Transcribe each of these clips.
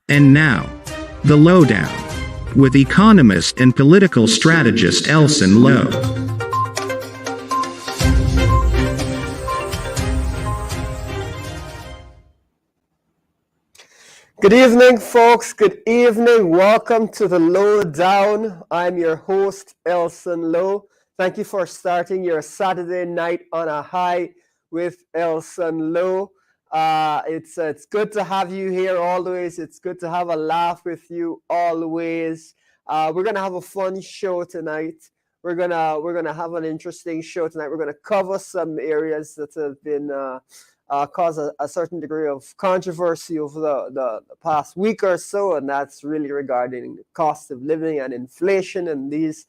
And now, The Lowdown, with economist and political strategist Elson Low. Good evening, folks. Good evening. Welcome to The Lowdown. I'm your host, Elson Low. Thank you for starting your Saturday night on a high with Elson Low. It's good to have you here always. It's good to have a laugh with you always. We're gonna have a fun show tonight. We're gonna have an interesting show tonight. We're gonna cover some areas that have been caused a certain degree of controversy over the past week or so, and that's really regarding the cost of living and inflation and these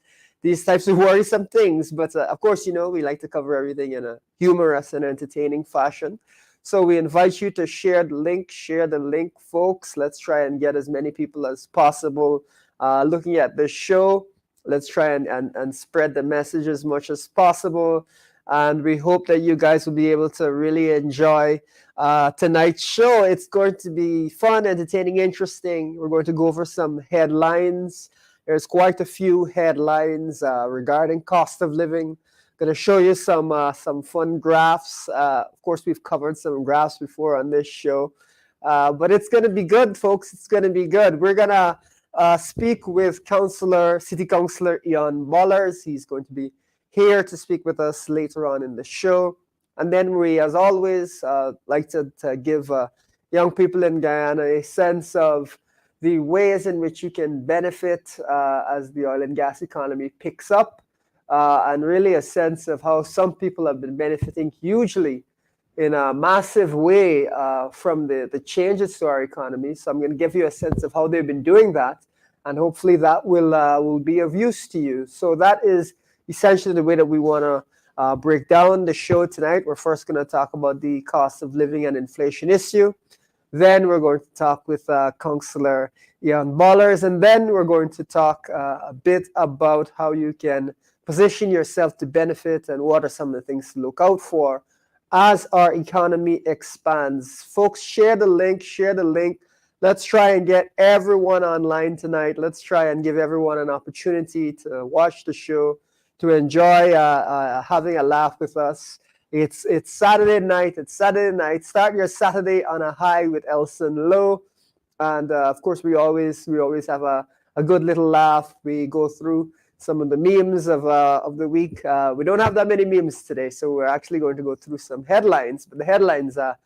types of worrisome things. But of course, you know, we like to cover everything in a humorous and entertaining fashion. So we invite you to share the link, folks. Let's try and get as many people as possible looking at the show. Let's try and spread the message as much as possible. And we hope that you guys will be able to really enjoy tonight's show. It's going to be fun, entertaining, interesting. We're going to go over some headlines. There's quite a few headlines regarding cost of living. Going to show you some fun graphs. Of course, we've covered some graphs before on this show, but it's going to be good, folks. It's going to be good. We're going to speak with City Councillor Ian Bollers. He's going to be here to speak with us later on in the show. And then we, as always, like to give young people in Guyana a sense of the ways in which you can benefit as the oil and gas economy picks up. And really a sense of how some people have been benefiting hugely in a massive way from the changes to our economy. So I'm going to give you a sense of how they've been doing that, and hopefully that will be of use to you. So that is essentially the way that we want to break down the show tonight. We're first going to talk about the cost of living and inflation issue. Then we're going to talk with Councillor Ian Bollers, and then we're going to talk a bit about how you can position yourself to benefit and what are some of the things to look out for as our economy expands. Folks, share the link. Let's try and get everyone online tonight. Let's try and give everyone an opportunity to watch the show, to enjoy having a laugh with us. It's Saturday night. Start your Saturday on a high with Elson Low. And of course, we always have a good little laugh. We go through some of the memes of the week. We don't have that many memes today, so we're actually going to go through some headlines, but the headlines are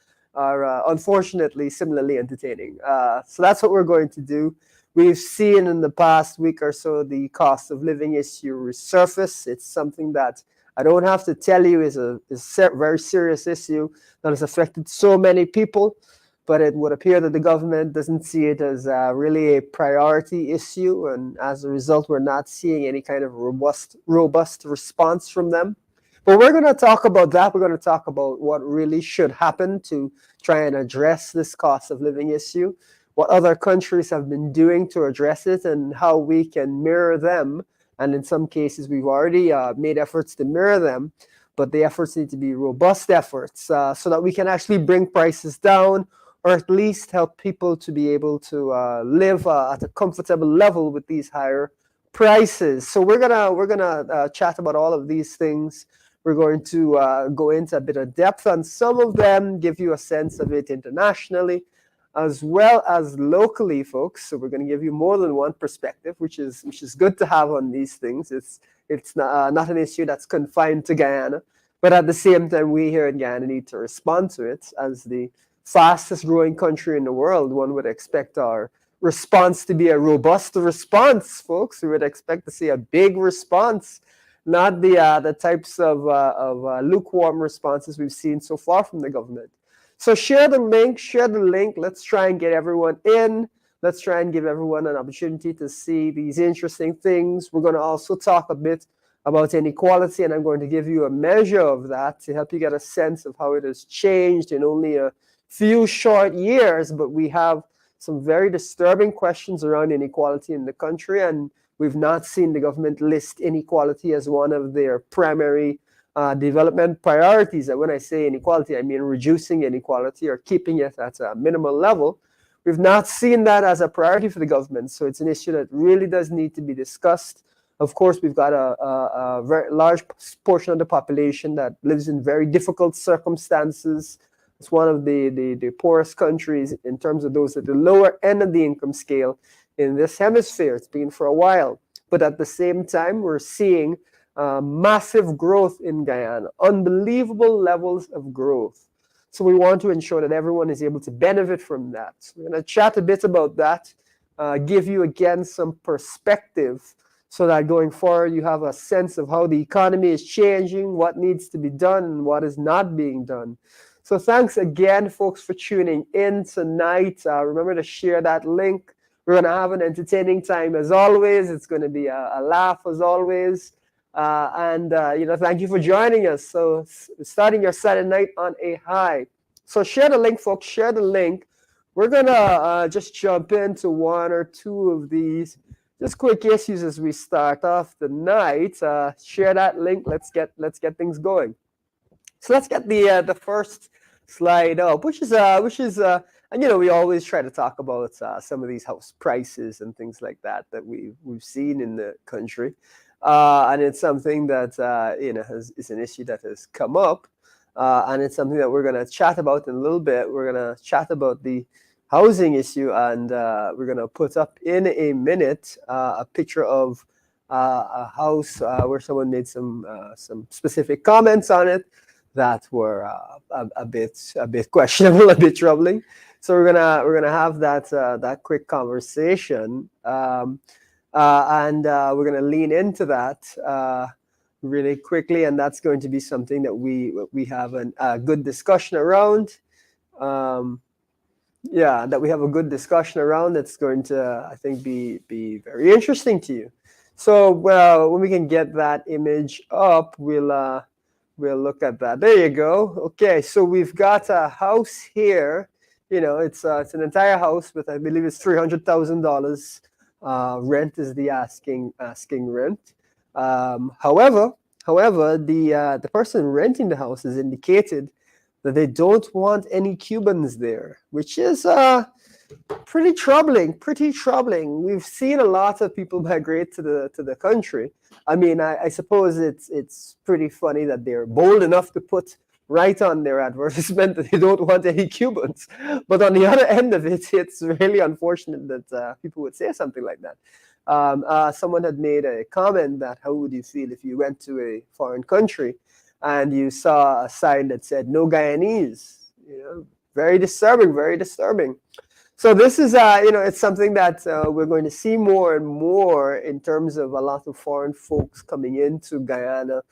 unfortunately similarly entertaining. So that's what we're going to do. We've seen in the past week or so the cost of living issue resurface. It's something that I don't have to tell you is a very serious issue that has affected so many people. But it would appear that the government doesn't see it as really a priority issue, and as a result, we're not seeing any kind of robust response from them. But we're going to talk about that. We're going to talk about what really should happen to try and address this cost of living issue, what other countries have been doing to address it, and how we can mirror them. And in some cases, we've already made efforts to mirror them, but the efforts need to be robust efforts so that we can actually bring prices down, or at least help people to be able to live at a comfortable level with these higher prices. So we're gonna chat about all of these things. We're going to go into a bit of depth on some of them, give you a sense of it internationally, as well as locally, folks. So we're going to give you more than one perspective, which is good to have on these things. It's not an issue that's confined to Guyana, but at the same time, we here in Guyana need to respond to it as the fastest growing country in the world. One would expect our response to be a robust response, folks. We would expect to see a big response, not the types of lukewarm responses we've seen so far from the government. So share the link. Let's try and get everyone in. Let's try and give everyone an opportunity to see these interesting things. We're going to also talk a bit about inequality, and I'm going to give you a measure of that to help you get a sense of how it has changed in only a few short years. But we have some very disturbing questions around inequality in the country, and we've not seen the government list inequality as one of their primary development priorities. And when I say inequality, I mean reducing inequality or keeping it at a minimal level. We've not seen that as a priority for the government, so it's an issue that really does need to be discussed. Of course, we've got a very large portion of the population that lives in very difficult circumstances. It's one of the poorest countries in terms of those at the lower end of the income scale in this hemisphere. It's been for a while. But at the same time, we're seeing massive growth in Guyana, unbelievable levels of growth. So we want to ensure that everyone is able to benefit from that. So we're going to chat a bit about that, give you again some perspective so that going forward you have a sense of how the economy is changing, what needs to be done, and what is not being done. So thanks again, folks, for tuning in tonight. Remember to share that link. We're going to have an entertaining time as always. It's going to be a laugh as always. Thank you for joining us. So starting your Saturday night on a high. So share the link, folks. Share the link. We're going to just jump into one or two of these just quick issues as we start off the night. Share that link. Let's get things going. So let's get the first slide up, which is we always try to talk about some of these house prices and things like that we've seen in the country, and it's something that is an issue that has come up, and it's something that we're going to chat about in a little bit. We're going to chat about the housing issue, and we're going to put up in a minute a picture of a house where someone made some specific comments on it that were a bit questionable, a bit troubling. So we're gonna have that quick conversation, and we're gonna lean into that really quickly, and that's going to be something that we have a good discussion around. That we have a good discussion around. That's going to, I think, be very interesting to you. So when we can get that image up, we'll look at that. There you go. Okay, so we've got a house here. It's an entire house with, I believe it's $300,000. Rent is the asking rent. However, the person renting the house has indicated that they don't want any Cubans there, which is pretty troubling. We've seen a lot of people migrate to the country. I mean, I suppose it's pretty funny that they're bold enough to put right on their advertisement that they don't want any Cubans. But on the other end of it, it's really unfortunate that people would say something like that. Someone had made a comment that how would you feel if you went to a foreign country and you saw a sign that said no Guyanese? Very disturbing. So this is, it's something that we're going to see more and more in terms of a lot of foreign folks coming into Guyana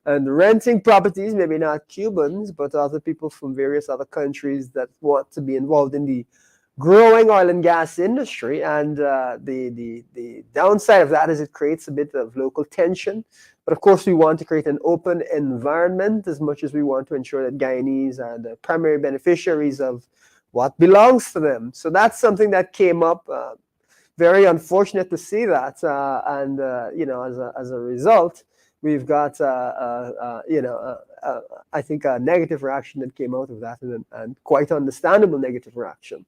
and renting properties, maybe not Cubans, but other people from various other countries that want to be involved in the growing oil and gas industry. And the downside of that is it creates a bit of local tension. But of course, we want to create an open environment as much as we want to ensure that Guyanese are the primary beneficiaries of what belongs to them. So that's something that came up. Very unfortunate to see that. As a result, we've got, I think a negative reaction that came out of that, and quite understandable negative reaction.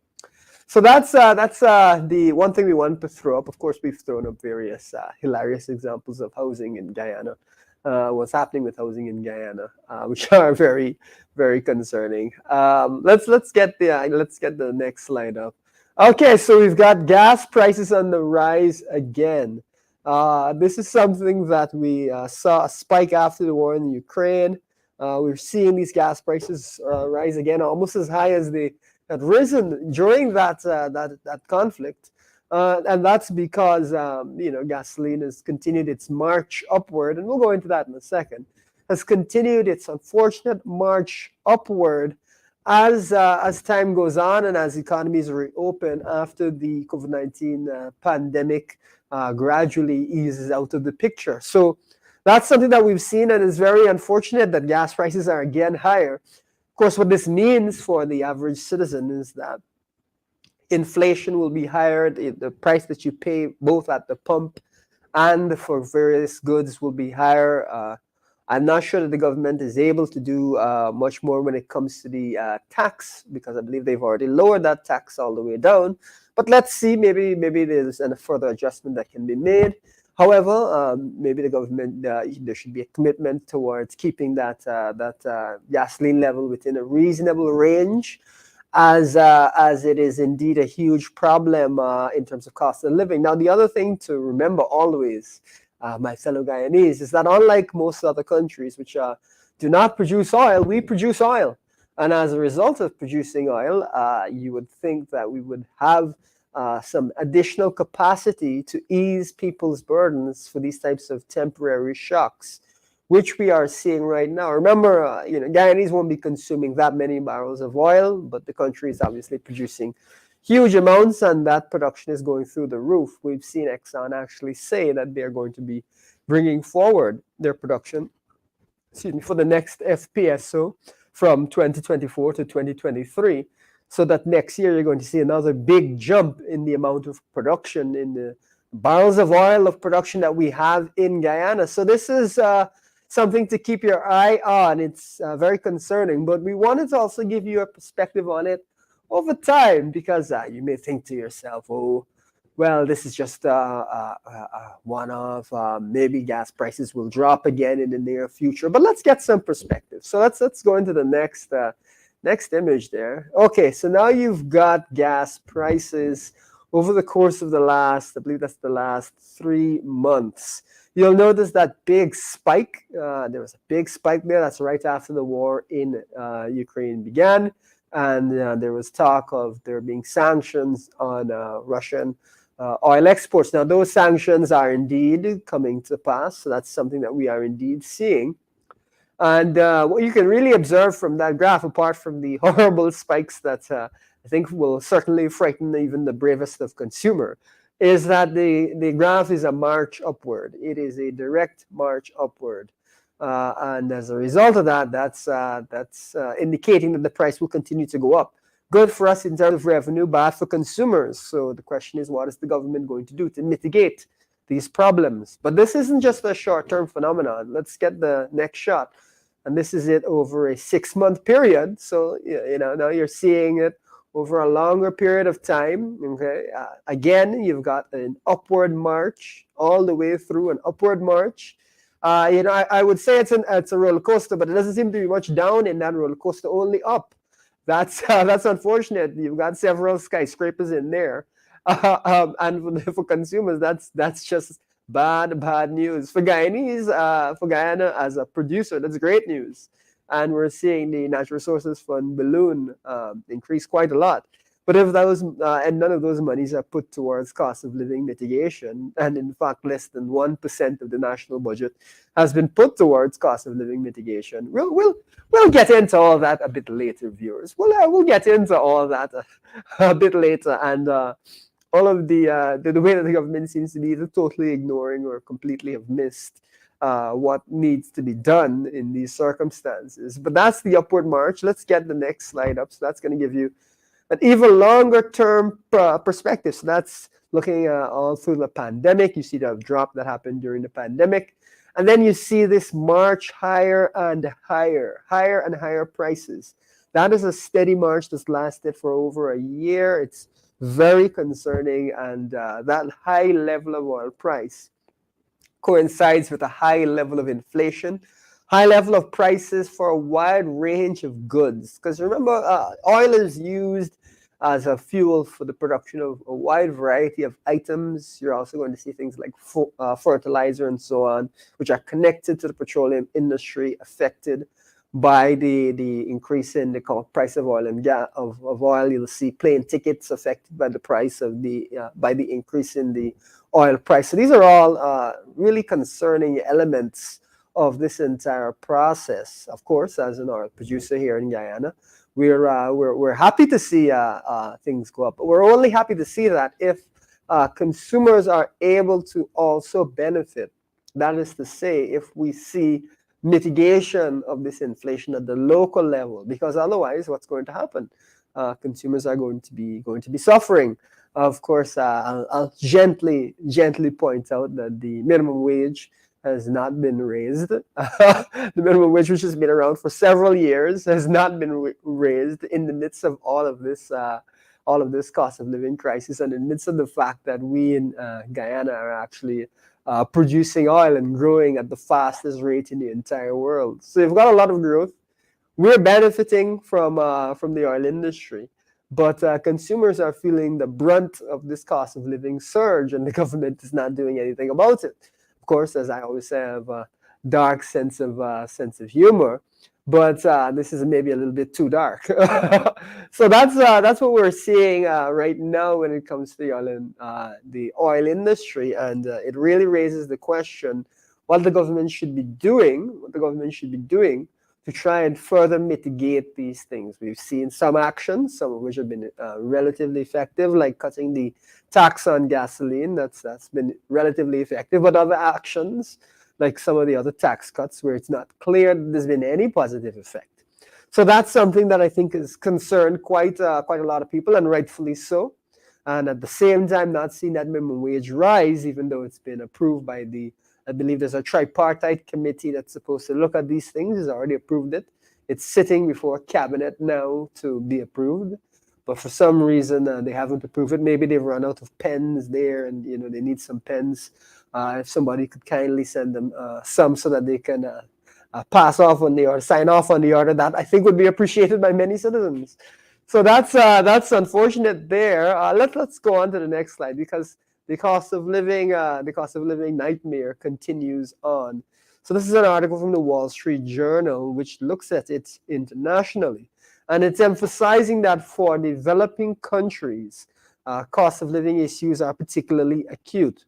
So that's the one thing we wanted to throw up. Of course, we've thrown up various hilarious examples of housing in Guyana, what's happening with housing in Guyana, which are very, very concerning. Let's get the next slide up. Okay, so we've got gas prices on the rise again. This is something that we saw a spike after the war in Ukraine. We're seeing these gas prices rise again, almost as high as they had risen during that conflict, and that's because gasoline has continued its march upward, and we'll go into that in a second. Has continued its unfortunate march upward, as time goes on and as economies reopen after the COVID-19 pandemic gradually eases out of the picture. So that's something that we've seen, and it's very unfortunate that gas prices are again higher. Of course, what this means for the average citizen is that inflation will be higher. The price that you pay both at the pump and for various goods will be higher. I'm not sure that the government is able to do much more when it comes to the tax, because I believe they've already lowered that tax all the way down. But let's see, maybe there's a further adjustment that can be made. However, maybe the government there should be a commitment towards keeping that gasoline level within a reasonable range, as it is indeed a huge problem in terms of cost of living. Now, the other thing to remember always, my fellow Guyanese, is that unlike most other countries which do not produce oil, we produce oil. And as a result of producing oil, you would think that we would have some additional capacity to ease people's burdens for these types of temporary shocks, which we are seeing right now. Remember, Guyanese won't be consuming that many barrels of oil, but the country is obviously producing huge amounts, and that production is going through the roof. We've seen Exxon actually say that they're going to be bringing forward their production, for the next FPSO from 2024 to 2023, so that next year you're going to see another big jump in the amount of production, in the barrels of oil of production that we have in Guyana. So this is something to keep your eye on. It's very concerning, but we wanted to also give you a perspective on it over time, because you may think to yourself, oh, well, this is just one-off. Maybe gas prices will drop again in the near future. But let's get some perspective. So let's go into the next image there. Okay, so now you've got gas prices over the course of the last, I believe that's the last 3 months. You'll notice that big spike. There was a big spike there. That's right after the war in Ukraine began. And there was talk of there being sanctions on Russian oil exports. Now, those sanctions are indeed coming to pass. So that's something that we are indeed seeing. And what you can really observe from that graph, apart from the horrible spikes that I think will certainly frighten even the bravest of consumer, is that the graph is a march upward. It is a direct march upward. And as a result of that, that's indicating that the price will continue to go up. Good for us in terms of revenue, bad for consumers. So the question is, what is the government going to do to mitigate these problems? But this isn't just a short-term phenomenon. Let's get the next shot. And this is it over a 6-month period. So, now you're seeing it over a longer period of time. Okay. Again, you've got an upward march, all the way through an upward march. I would say it's a roller coaster, but it doesn't seem to be much down in that roller coaster, only up. That's unfortunate. You've got several skyscrapers in there, and for consumers, that's just bad news. For Guyanese, for Guyana as a producer, that's great news. And we're seeing the Natural Resources Fund balloon increase quite a lot. But if those and none of those monies are put towards cost of living mitigation, and in fact less than 1% of the national budget has been put towards cost of living mitigation, we'll get into all that a bit later, viewers. We'll get into all that a bit later, and all of the way that the government seems to be either totally ignoring or completely have missed what needs to be done in these circumstances. But that's the upward march. Let's get the next slide up. So that's going to give you an even longer term perspective. So that's looking all through the pandemic. You see the drop that happened during the pandemic. And then you see this march higher and higher prices. That is a steady march that's lasted for over a year. It's very concerning. And that high level of oil price coincides with a high level of inflation, high level of prices for a wide range of goods. Because remember, oil is used as a fuel for the production of a wide variety of items. You're also going to see things like fertilizer and so on, which are connected to the petroleum industry, affected by the increase in the price of oil and gas of oil. You'll see plane tickets affected by the price of by the increase in the oil price. So these are all really concerning elements of this entire process. Of course, as an oil producer here in Guyana, we're happy to see things go up, but we're only happy to see that if consumers are able to also benefit. That is to say, if we see mitigation of this inflation at the local level, because otherwise, what's going to happen? Consumers are going to be suffering. Of course, I'll gently point out that the minimum wage has not been raised. The minimum wage, which has been around for several years, has not been raised in the midst of all of this cost of living crisis, and in the midst of the fact that we in Guyana are actually producing oil and growing at the fastest rate in the entire world. So you've got a lot of growth. We're benefiting from the oil industry, but consumers are feeling the brunt of this cost of living surge, and the government is not doing anything about it. Of course, as I always say, I have a dark sense of humor, but this is maybe a little bit too dark. So that's what we're seeing right now when it comes to the oil industry, and it really raises the question what the government should be doing. To try and further mitigate these things. We've seen some actions, some of which have been relatively effective, like cutting the tax on gasoline. That's been relatively effective. But other actions, like some of the other tax cuts, where it's not clear that there's been any positive effect. So that's something that I think has concerned quite a lot of people, and rightfully so. And at the same time, not seeing that minimum wage rise, even though it's been approved by I believe there's a tripartite committee that's supposed to look at these things. Has already approved it. It's sitting before cabinet now to be approved, but for some reason they haven't approved it. Maybe they've run out of pens there, and they need some pens. If somebody could kindly send them some so that they can pass off on the order, sign off on the order, that I think would be appreciated by many citizens. So that's unfortunate there. Let's go on to the next slide, because the cost of living nightmare continues on. So this is an article from the Wall Street Journal, which looks at it internationally, and it's emphasizing that for developing countries, cost of living issues are particularly acute.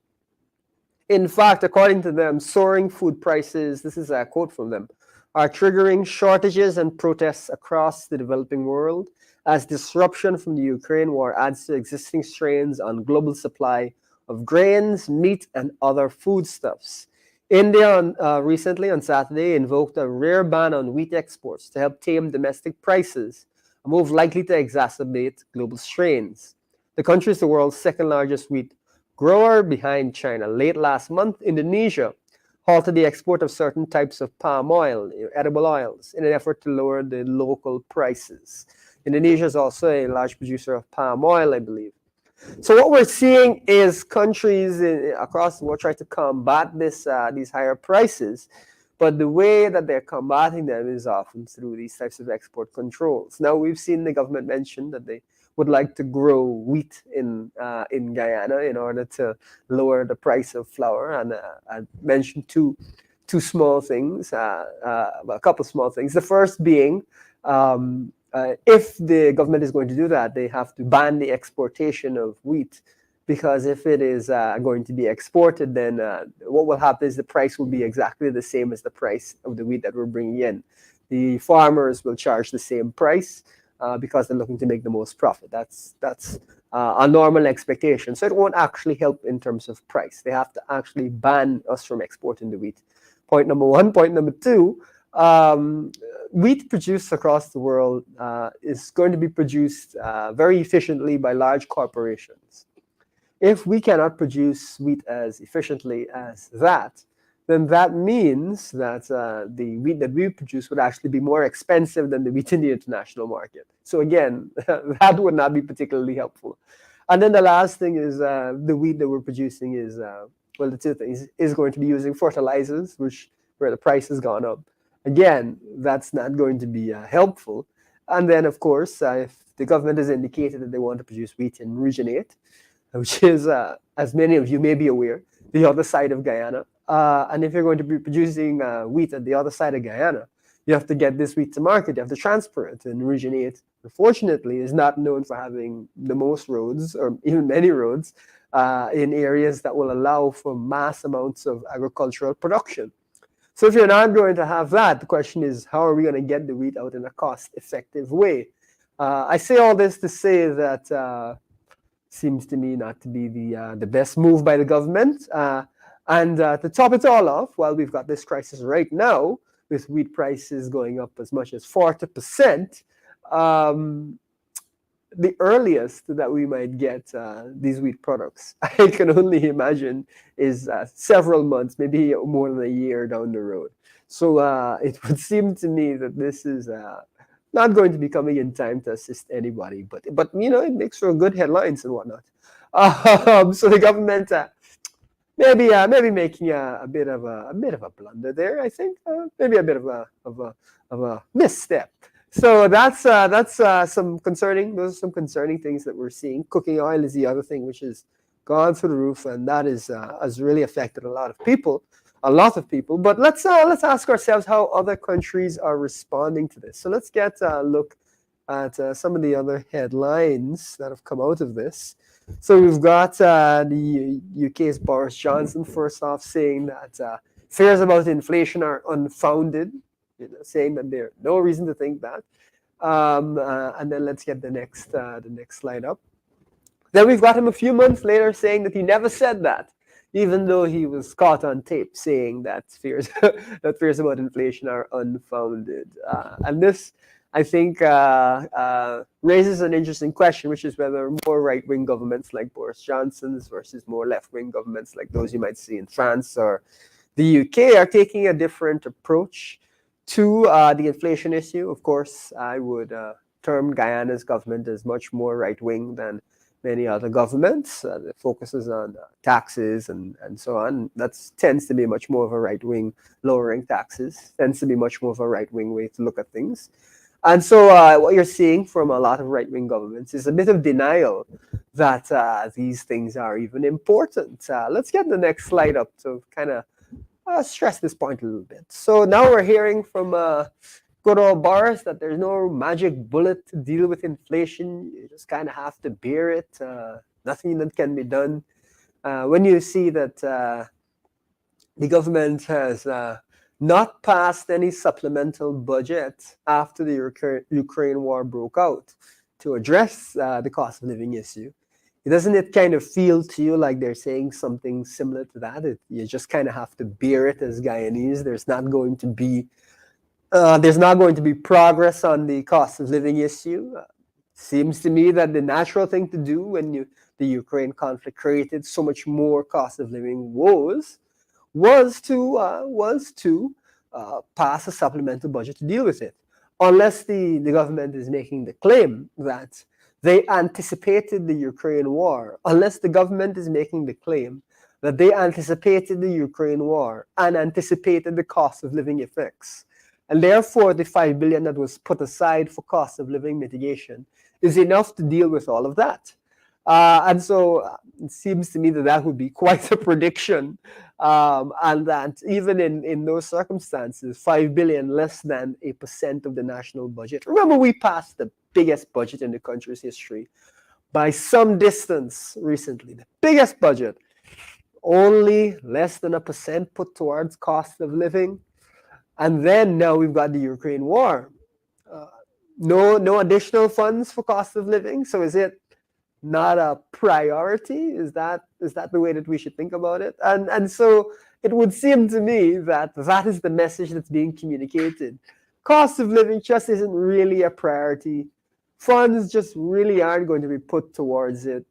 In fact, according to them, soaring food prices, this is a quote from them, are triggering shortages and protests across the developing world, as disruption from the Ukraine war adds to existing strains on global supply of grains, meat, and other foodstuffs. India recently on Saturday invoked a rare ban on wheat exports to help tame domestic prices, a move likely to exacerbate global strains. The country is the world's second largest wheat grower behind China. Late last month, Indonesia halted the export of certain types of palm oil, edible oils, in an effort to lower the local prices. Indonesia is also a large producer of palm oil, I believe. So what we're seeing is countries across the world try to combat these higher prices, but the way that they're combating them is often through these types of export controls. Now, we've seen the government mention that they would like to grow wheat in Guyana in order to lower the price of flour, and I mentioned two small things, a couple small things. The first being, if the government is going to do that, they have to ban the exportation of wheat, because if it is going to be exported, then what will happen is the price will be exactly the same as the price of the wheat that we're bringing in. The farmers will charge the same price because they're looking to make the most profit. That's a normal expectation. So it won't actually help in terms of price. They have to actually ban us from exporting the wheat. Point number one. Point number two, wheat produced across the world is going to be produced very efficiently by large corporations. If we cannot produce wheat as efficiently as that, then that means that the wheat that we produce would actually be more expensive than the wheat in the international market. So again, that would not be particularly helpful. And then the last thing is the wheat that we're producing is, well, the two things, is going to be using fertilizers, where the price has gone up. Again, that's not going to be helpful. And then, of course, if the government has indicated that they want to produce wheat in Regionate, which is, as many of you may be aware, the other side of Guyana. And if you're going to be producing wheat at the other side of Guyana, you have to get this wheat to market. You have to transport it. And Regionate, unfortunately, is not known for having the most roads, or even many roads, in areas that will allow for mass amounts of agricultural production. So if you're not going to have that, the question is, how are we going to get the wheat out in a cost-effective way? I say all this to say that seems to me not to be the best move by the government. And to top it all off, while we've got this crisis right now, with wheat prices going up as much as 40%, um, the earliest that we might get these wheat products, I can only imagine, is several months, maybe more than a year down the road. So it would seem to me that this is not going to be coming in time to assist anybody, but it makes for good headlines and whatnot. So the government maybe making a bit of a blunder there. I think maybe a bit of a misstep. So that's some concerning. Those are some concerning things that we're seeing. Cooking oil is the other thing which is gone through the roof, and that is has really affected a lot of people. A lot of people. But let's ask ourselves how other countries are responding to this. So let's get a look at some of the other headlines that have come out of this. So we've got the UK's Boris Johnson first off saying that fears about inflation are unfounded, saying that there's no reason to think that. And then let's get the next slide up. Then we've got him a few months later saying that he never said that, even though he was caught on tape saying that fears about inflation are unfounded. And this, I think, raises an interesting question, which is whether more right-wing governments like Boris Johnson's versus more left-wing governments like those you might see in France or the UK are taking a different approach to the inflation issue. Of course, I would term Guyana's government as much more right-wing than many other governments. That focuses on taxes and so on. That tends to be much more of a right-wing, lowering taxes, tends to be much more of a right-wing way to look at things. And so what you're seeing from a lot of right-wing governments is a bit of denial that these things are even important. Let's get the next slide up to kind of stress this point a little bit. So now we're hearing from good old Boris that there's no magic bullet to deal with inflation. You just kind of have to bear it. Nothing that can be done. When you see that the government has not passed any supplemental budget after the Ukraine war broke out to address the cost of living issue, doesn't it kind of feel to you like they're saying something similar to that? You just kind of have to bear it as Guyanese. There's not going to be progress on the cost of living issue. Seems to me that the natural thing to do when the Ukraine conflict created so much more cost of living woes was to pass a supplemental budget to deal with it. Unless the government is making the claim that they anticipated the Ukraine war, unless the government is making the claim that they anticipated the Ukraine war and anticipated the cost of living effects, and therefore the $5 billion that was put aside for cost of living mitigation is enough to deal with all of that. And so it seems to me that would be quite a prediction, and that even in those circumstances, $5 billion, less than 1% of the national budget. Remember, we passed the biggest budget in the country's history by some distance recently. The biggest budget, only less than 1% put towards cost of living. And then now we've got the Ukraine war. No additional funds for cost of living. So is it not a priority? Is that the way that we should think about it? And so it would seem to me that is the message that's being communicated. Cost of living just isn't really a priority. Funds just really aren't going to be put towards it.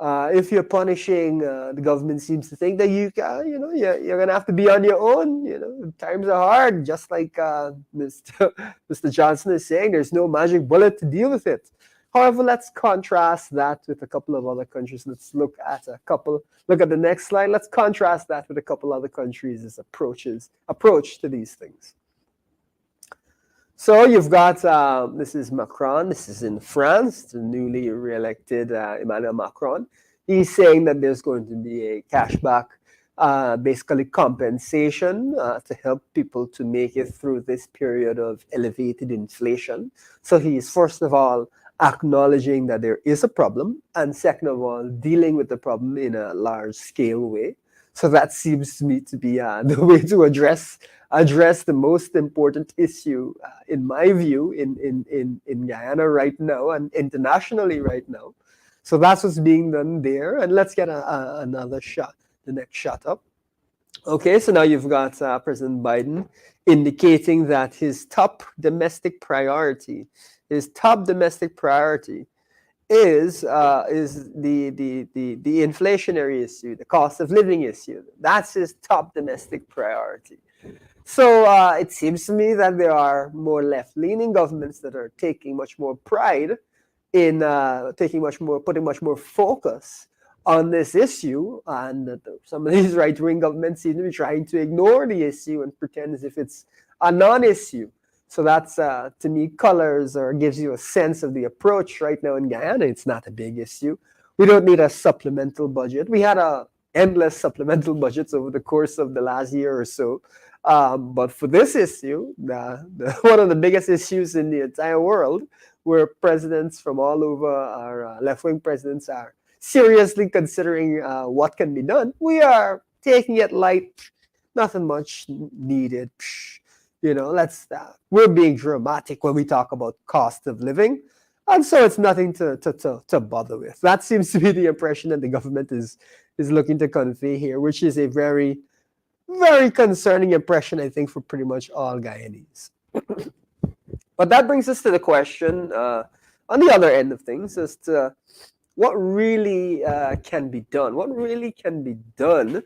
If you're punishing, the government seems to think that you're going to have to be on your own. Times are hard, just like Mr. Johnson is saying. There's no magic bullet to deal with it. However, let's contrast that with a couple of other countries. Let's look at the next slide. Let's contrast that with a couple other countries' approach to these things. So you've got, this is Macron, this is in France, the newly re-elected Emmanuel Macron. He's saying that there's going to be a cashback, basically compensation to help people to make it through this period of elevated inflation. So he's first of all acknowledging that there is a problem, and second of all, dealing with the problem in a large scale way. So that seems to me to be the way to address address the most important issue, in my view, in Guyana right now and internationally right now. So that's what's being done there. And let's get another shot, the next shot up. Okay, so now you've got President Biden indicating that his top domestic priority, is the inflationary issue, the cost of living issue. That's his top domestic priority. So it seems to me that there are more left-leaning governments that are taking much more pride in putting much more focus on this issue, and some of these right-wing governments seem to be trying to ignore the issue and pretend as if it's a non-issue. So that's, to me, colors or gives you a sense of the approach right now in Guyana. It's not a big issue. We don't need a supplemental budget. We had endless supplemental budgets over the course of the last year or so. But for this issue, one of the biggest issues in the entire world, where presidents from all over, our left-wing presidents, are seriously considering what can be done, we are taking it light. Nothing much needed. We're being dramatic when we talk about cost of living, and so it's nothing to bother with. That seems to be the impression that the government is looking to convey here, which is a very, very concerning impression, I think, for pretty much all Guyanese. But that brings us to the question, on the other end of things, as to what really can be done. What really can be done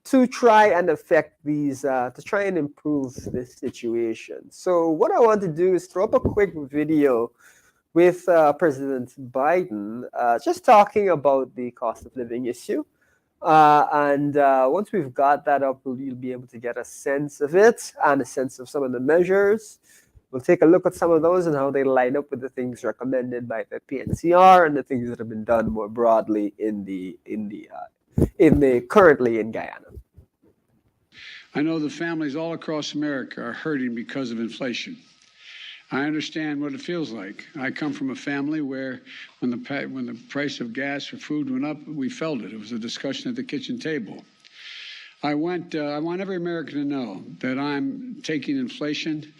to try and affect these, to try and improve this situation. So what I want to do is throw up a quick video with President Biden, just talking about the cost of living issue. And once we've got that up, you'll be able to get a sense of it and a sense of some of the measures. We'll take a look at some of those and how they line up with the things recommended by the PNCR and the things that have been done more broadly currently in Guyana. I know the families all across America are hurting because of inflation. I understand what it feels like. I come from a family where when the price of gas or food went up, we felt it. It was a discussion at the kitchen table. I want every American to know that I'm taking inflation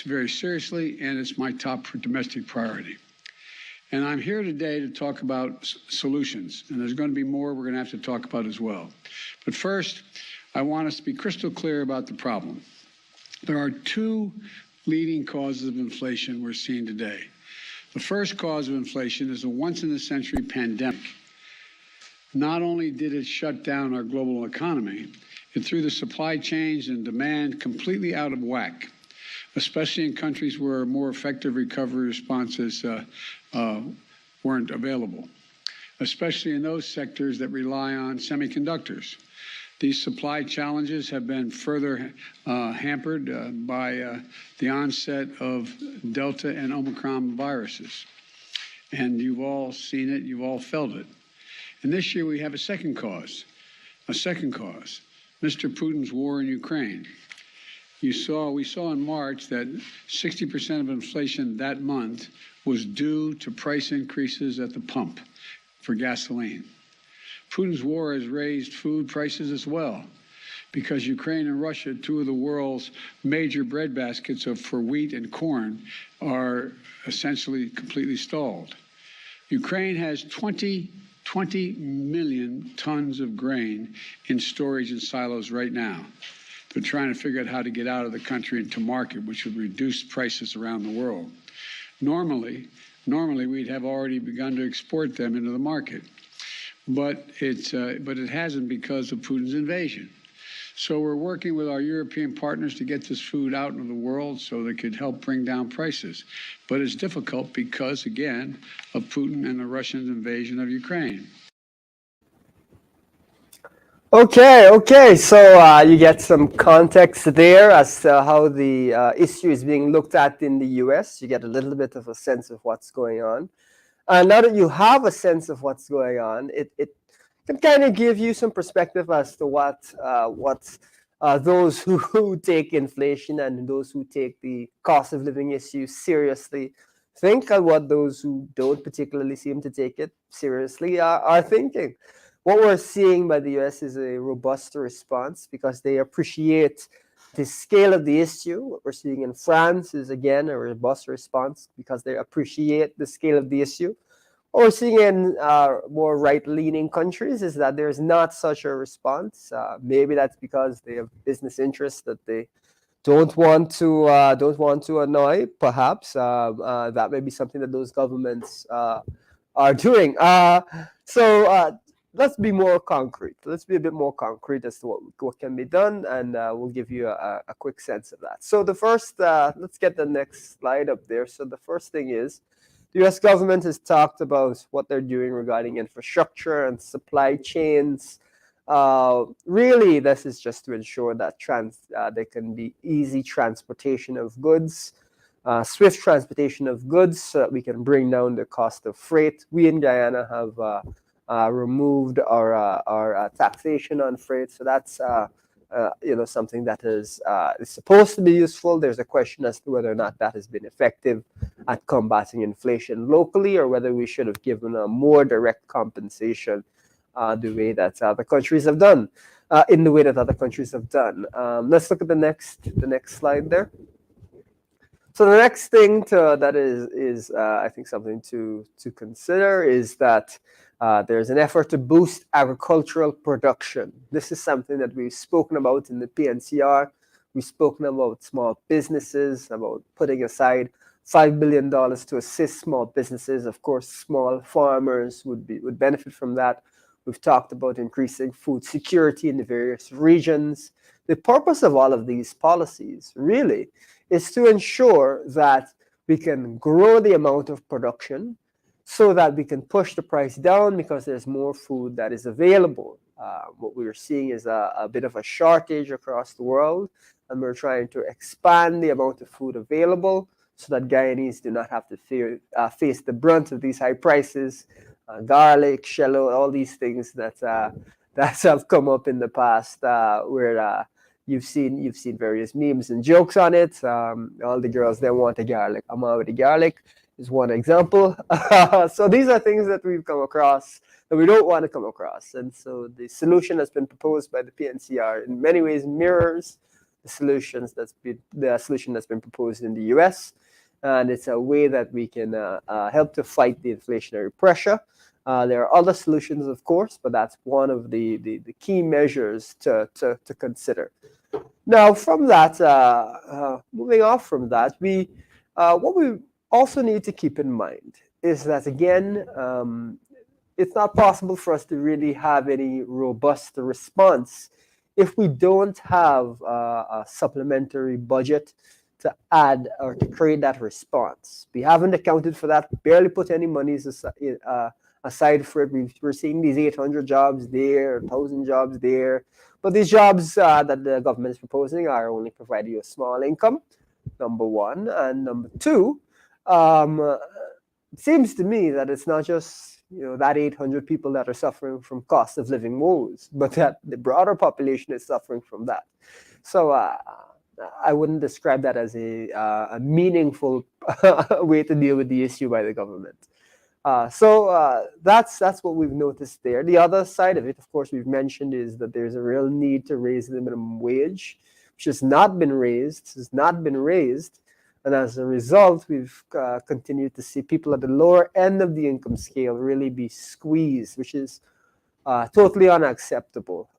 very seriously, and it's my top domestic priority. And I'm here today to talk about solutions, and there's going to be more we're going to have to talk about as well. But first, I want us to be crystal clear about the problem. There are two leading causes of inflation we're seeing today. The first cause of inflation is a once-in-a-century pandemic. Not only did it shut down our global economy, it threw the supply chains and demand completely out of whack, especially in countries where more effective recovery responses weren't available, especially in those sectors that rely on semiconductors. These supply challenges have been further hampered by the onset of Delta and Omicron viruses. And you've all seen it, you've all felt it. And this year we have a second cause, Mr. Putin's war in Ukraine. We saw in March that 60% of inflation that month was due to price increases at the pump for gasoline. Putin's war has raised food prices as well, because Ukraine and Russia, two of the world's major bread baskets for wheat and corn, are essentially completely stalled. Ukraine has 20 million tons of grain in storage in silos right now. They're trying to figure out how to get out of the country and to market, which would reduce prices around the world. Normally we'd have already begun to export them into the market. But it hasn't because of Putin's invasion. So we're working with our European partners to get this food out into the world so they could help bring down prices. But it's difficult because, again, of Putin and the Russian invasion of Ukraine. Okay. So you get some context there as to how the issue is being looked at in the U.S. You get a little bit of a sense of what's going on. Now that you have a sense of what's going on, it can kind of give you some perspective as to what those who take inflation and those who take the cost of living issue seriously think, and what those who don't particularly seem to take it seriously are thinking. What we're seeing by the U.S. is a robust response because they appreciate The scale of the issue, what we're seeing in France, is again a robust response because they appreciate the scale of the issue. What we're seeing in more right-leaning countries is that there's not such a response. Maybe that's because they have business interests that they don't want to annoy. Perhaps that may be something that those governments are doing. So let's be more concrete. Let's be a bit more concrete as to what can be done, and we'll give you a quick sense of that. So the first, let's get the next slide up there. So the first thing is, the U.S. government has talked about what they're doing regarding infrastructure and supply chains. Really, this is just to ensure that there can be easy transportation of goods, swift transportation of goods, so that we can bring down the cost of freight. We in Guyana have removed our taxation on freight, so that's something that is supposed to be useful. There's a question as to whether or not that has been effective at combating inflation locally, or whether we should have given a more direct compensation the way that other countries have done, in the way that other countries have done. Let's look at the next slide there. So the next thing that is I think something to consider is that there's an effort to boost agricultural production. This is something that we've spoken about in the PNCR. We've spoken about small businesses, about putting aside $5 billion to assist small businesses. Of course, small farmers would benefit from that. We've talked about increasing food security in the various regions. The purpose of all of these policies really is to ensure that we can grow the amount of production so that we can push the price down because there's more food that is available. What we're seeing is a bit of a shortage across the world, and we're trying to expand the amount of food available so that Guyanese do not have to face the brunt of these high prices. Garlic, shallot, all these things that have come up in the past, where you've seen various memes and jokes on it. All the girls they want the garlic. I'm out with the garlic is one example. So these are things that we've come across that we don't want to come across, and so the solution that's been proposed by the PNCR in many ways mirrors the solution that's been proposed in the U.S. And it's a way that we can help to fight the inflationary pressure. There are other solutions, of course, but that's one of the key measures to consider. Now, from that, moving off from that, what we also need to keep in mind is that, again, it's not possible for us to really have any robust response if we don't have a supplementary budget to add or to create that response. We haven't accounted for that, barely put any monies aside for it. We're seeing these 800 jobs there, 1,000 jobs there. But these jobs that the government is proposing are only providing you a small income, number one. And number two, it seems to me that it's not just that 800 people that are suffering from cost of living woes, but that the broader population is suffering from that. So I wouldn't describe that as a meaningful way to deal with the issue by the government. So that's what we've noticed there. The other side of it, of course, we've mentioned is that there's a real need to raise the minimum wage, which has not been raised. And as a result, we've continued to see people at the lower end of the income scale really be squeezed, which is totally unacceptable.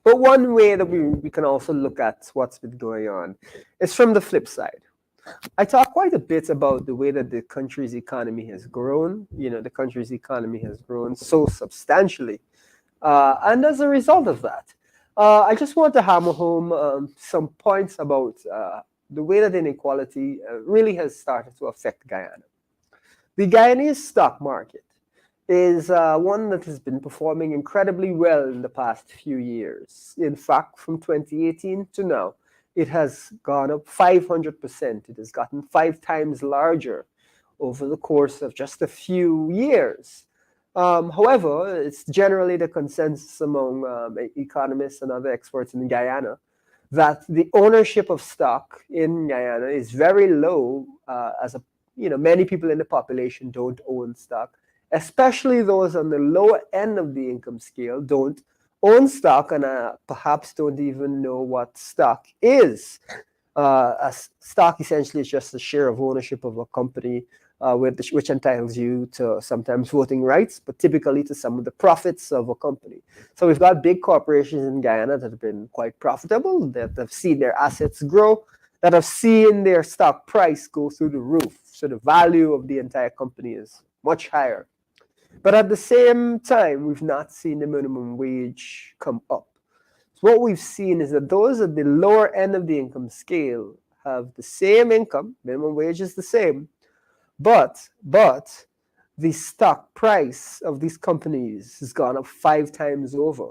But one way that we can also look at what's been going on is from the flip side. I talk quite a bit about the way that the country's economy has grown. The country's economy has grown so substantially. And as a result of that, I just want to hammer home some points about the way that inequality really has started to affect Guyana. The Guyanese stock market is one that has been performing incredibly well in the past few years. In fact, from 2018 to now, it has gone up 500%. It has gotten 5 times larger over the course of just a few years. However, it's generally the consensus among economists and other experts in Guyana that the ownership of stock in Guyana is very low. Many people in the population don't own stock, especially those on the lower end of the income scale don't own stock and perhaps don't even know what stock is. A stock essentially is just a share of ownership of a company, which entitles you to sometimes voting rights, but typically to some of the profits of a company. So we've got big corporations in Guyana that have been quite profitable, that have seen their assets grow, that have seen their stock price go through the roof. So the value of the entire company is much higher. But at the same time, we've not seen the minimum wage come up. So what we've seen is that those at the lower end of the income scale have the same income, minimum wage is the same, but the stock price of these companies has gone up 5 times over.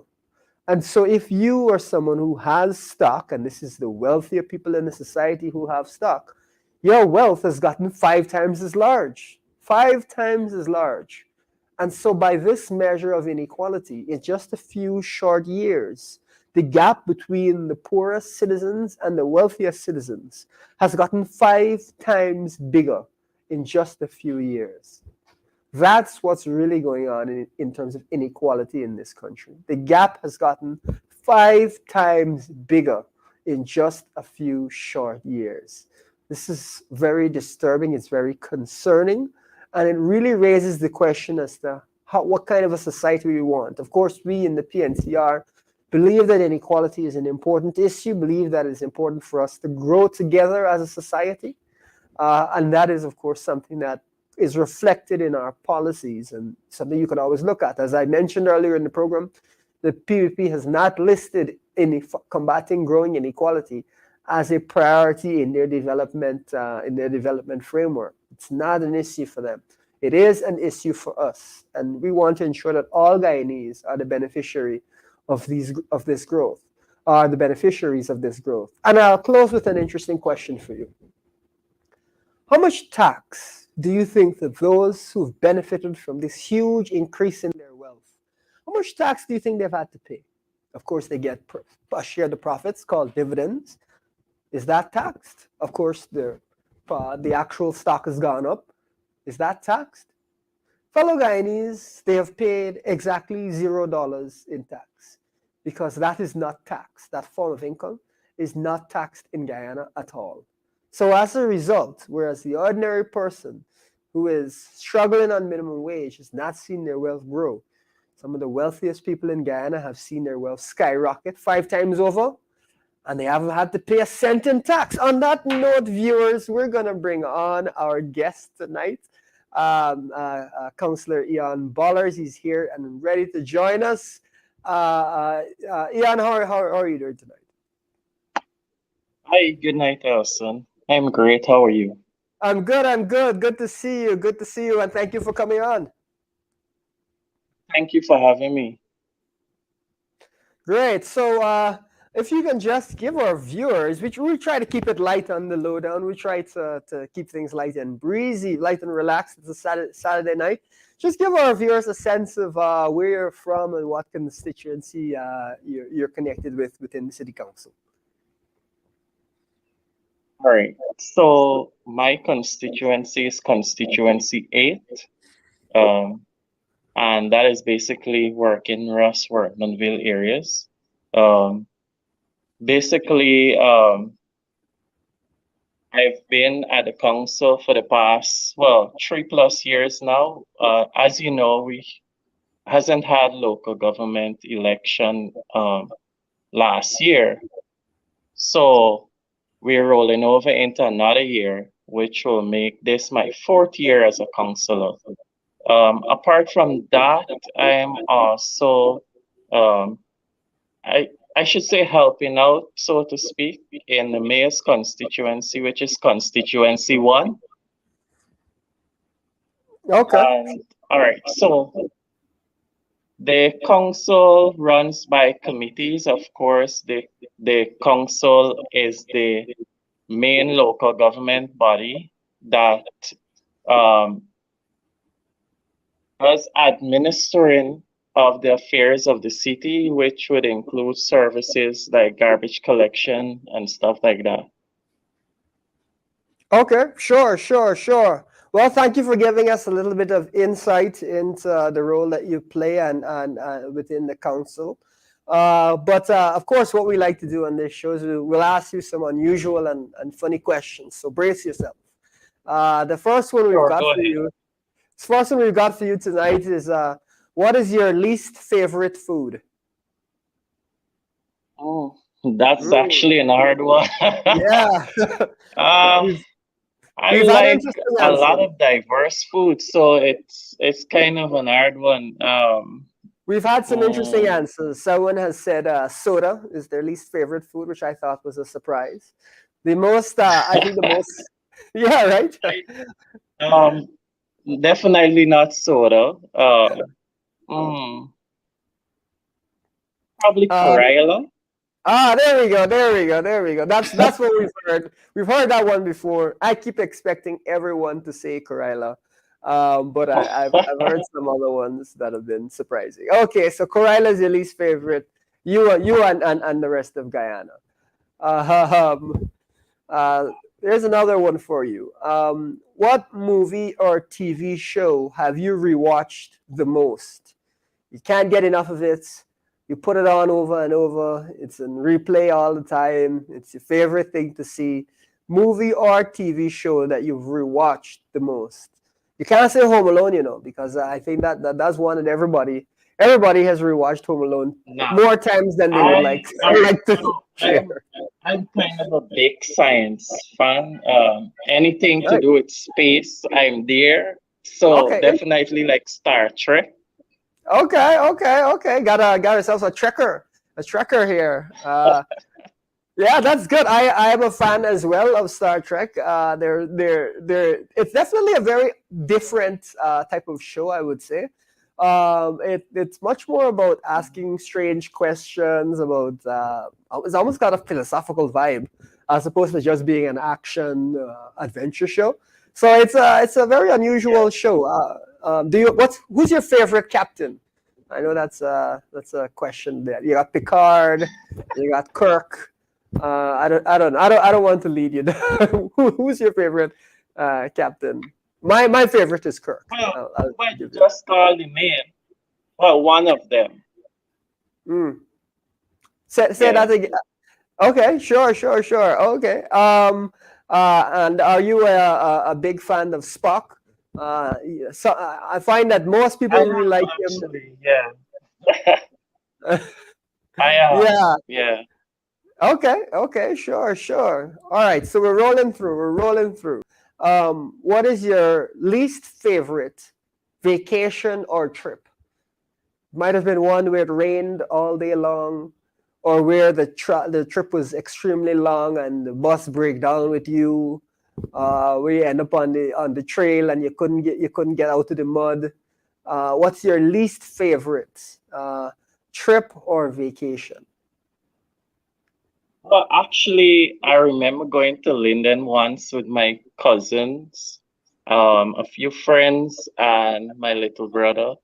And so if you are someone who has stock, and this is the wealthier people in the society who have stock, your wealth has gotten 5 times as large. 5 times as large. And so by this measure of inequality, in just a few short years, the gap between the poorest citizens and the wealthiest citizens has gotten 5 times bigger in just a few years. That's what's really going on in terms of inequality in this country. The gap has gotten 5 times bigger in just a few short years. This is very disturbing. It's very concerning. And it really raises the question as to what kind of a society we want. Of course, we in the PNCR believe that inequality is an important issue, believe that it's important for us to grow together as a society. And that is, of course, something that is reflected in our policies and something you can always look at. As I mentioned earlier in the program, the PPP has not listed combating growing inequality as a priority in their development framework. It's not an issue for them. It is an issue for us, and we want to ensure that all Guyanese are the beneficiary of this growth, are the beneficiaries of this growth. And I'll close with an interesting question for you. How much tax do you think that those who've benefited from this huge increase in their wealth, how much tax do you think they've had to pay? Of course, they get a share of the profits called dividends. Is that taxed? Of course, the actual stock has gone up. Is that taxed? Fellow Guyanese, they have paid exactly $0 in tax because that is not taxed. That form of income is not taxed in Guyana at all. So as a result, whereas the ordinary person who is struggling on minimum wage has not seen their wealth grow, some of the wealthiest people in Guyana have seen their wealth skyrocket 5 times over, and they haven't had to pay a cent in tax. On that note, viewers, we're going to bring on our guest tonight, Councillor Ian Bollers. He's here and ready to join us. Ian, how are you doing tonight? Hi, good night, Elson. I'm great. How are you? I'm good. Good to see you. And thank you for coming on. Thank you for having me. Great. So if you can just give our viewers, we try to keep it light on the Lowdown. We try to keep things light and breezy, light and relaxed. It's a Saturday night. Just give our viewers a sense of where you're from and what constituency you're connected with within the City Council. All right. So my constituency is constituency 8. And that is basically working Ross, Workmanville areas. Basically, I've been at the council for the past, 3+ years now. As you know, we hasn't had local government election last year. So we're rolling over into another year, which will make this my 4th year as a councillor. Apart from that, I am also, I should say, helping out, so to speak, in the mayor's constituency, which is constituency 1. Okay. All right. So the council runs by committees. Of course, the council is the main local government body that does administering of the affairs of the city, which would include services like garbage collection and stuff like that. Okay, sure. Well, thank you for giving us a little bit of insight into the role that you play and within the council. But of course, what we like to do on this show is we'll ask you some unusual and funny questions. So brace yourself. The first one we've Sure, got go for ahead. you. The first one we've got for you tonight is what is your least favorite food? Oh, that's Mm, actually an hard one. yeah, uh, we've I we've had like interesting a lot answers. of diverse food, so it's kind of an hard one. We've had some interesting Mm, answers. Someone has said soda is their least favorite food, which I thought was a surprise. I think the most, yeah, right? um, definitely not soda. Mm, probably Uh, Corolla. there we go, there we go, there we go. That's what we've heard. We've heard that one before. I keep expecting everyone to say Corella, but I've heard some other ones that have been surprising. Okay, so Corella is your least favorite. You and the rest of Guyana. Um, there's another one for you. What movie or TV show have you rewatched the most? You can't get enough of it. You put it on over and over. It's in replay all the time. It's your favorite thing to see. Movie or TV show that you've rewatched the most. You can't say Home Alone, because I think that's one that everybody has rewatched Home Alone No, more times than they would I like like to no, share. I'm kind of a big science fan. Anything to Right. do with space, I'm there. So Okay. definitely like Star Trek. Okay. Got ourselves a trekker here. Yeah, that's good. I am a fan as well of Star Trek. It's definitely a very different type of show, I would say. It's much more about asking strange questions about. It's almost got a philosophical vibe, as opposed to just being an action adventure show. So it's a very unusual show. Who's your favorite captain? I know that's a question there. You got Picard, you got Kirk. I don't want to lead you. Who's your favorite captain? My favorite is Kirk. Well, I'll well, you give you just called him in. Well, one of them. that. Say Yeah. that again. Okay, sure. Okay. And are you a big fan of Spock? Yeah, so I find that most I people really am like him. actually, yeah. I am. Yeah. Yeah. Okay. Sure. All right. So we're rolling through. What is your least favorite vacation or trip? Might have been one where it rained all day long, or where the trip was extremely long and the bus break down with you, where you end up on the trail and you couldn't get out of the mud. What's your least favorite trip or vacation? Well, actually, I remember going to Linden once with my cousins, a few friends, and my little brother.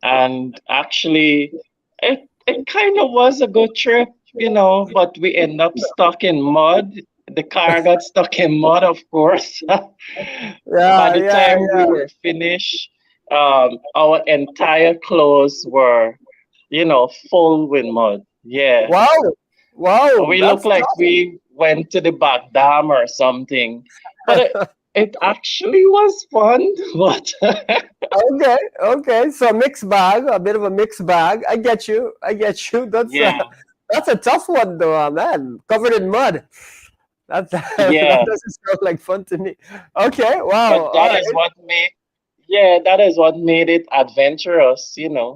And actually, it kind of was a good trip, but we end up stuck in mud. The car got stuck in mud, of course. By Yeah, the yeah, time we yeah. were finished, our entire clothes were, full with mud. Yeah. Wow, wow, We look that's like we went to the back dam or something. But tough. it actually was fun. But Okay. So mixed bag, a bit of a mixed bag. I get you. yeah, That's a tough one though, man. Covered in mud. That yeah. doesn't sound like fun to me. Okay, wow. But All that right. is what made yeah, that is what made it adventurous, Yeah, part